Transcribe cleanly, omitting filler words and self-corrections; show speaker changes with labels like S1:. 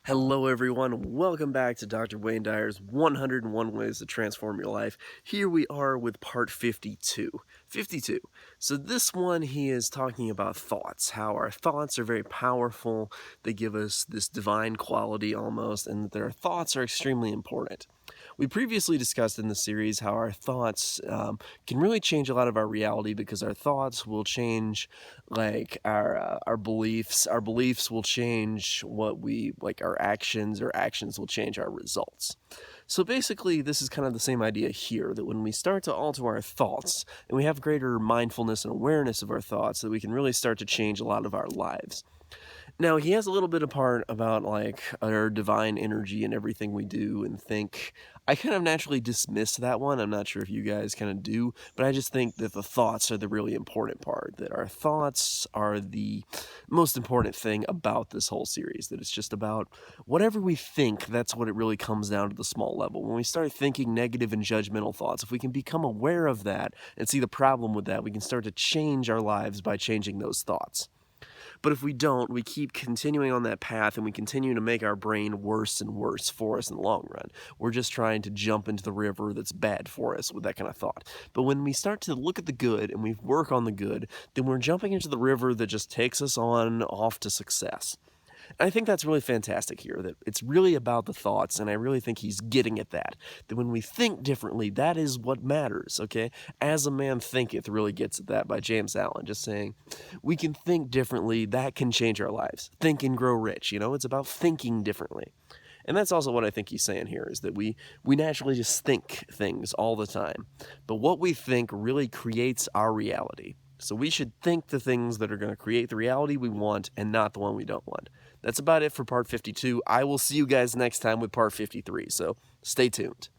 S1: Hello everyone, welcome back to Dr. Wayne Dyer's 101 Ways to Transform Your Life. Here we are with part 52. 52. So this one he is talking about thoughts, how our thoughts are very powerful, they give us this divine quality almost, and that their thoughts are extremely important. We previously discussed in the series how our thoughts can really change a lot of our reality because our thoughts will change like our beliefs. Our beliefs will change what we like our actions, or actions will change our results. So basically, this is kind of the same idea here, that when we start to alter our thoughts and we have greater mindfulness and awareness of our thoughts, that we can really start to change a lot of our lives. Now, he has a little bit of part about like our divine energy and everything we do and think. I kind of naturally dismiss that one. I'm not sure if you guys kind of do, but I just think that the thoughts are the really important part, that our thoughts are the most important thing about this whole series, that it's just about whatever we think, that's what it really comes down to, the small level. When we start thinking negative and judgmental thoughts, if we can become aware of that and see the problem with that, we can start to change our lives by changing those thoughts. But if we don't, we keep continuing on that path and we continue to make our brain worse and worse for us in the long run. We're just trying to jump into the river that's bad for us with that kind of thought. But when we start to look at the good and we work on the good, then we're jumping into the river that just takes us on off to success. And I think that's really fantastic here, that it's really about the thoughts, and I really think he's getting at that. That when we think differently, that is what matters, okay? As a Man Thinketh really gets at that by James Allen, just saying, we can think differently, that can change our lives. Think and grow rich, it's about thinking differently. And that's also what I think he's saying here, is that we naturally just think things all the time. But what we think really creates our reality. So we should think the things that are going to create the reality we want and not the one we don't want. That's about it for part 52. I will see you guys next time with part 53, so stay tuned.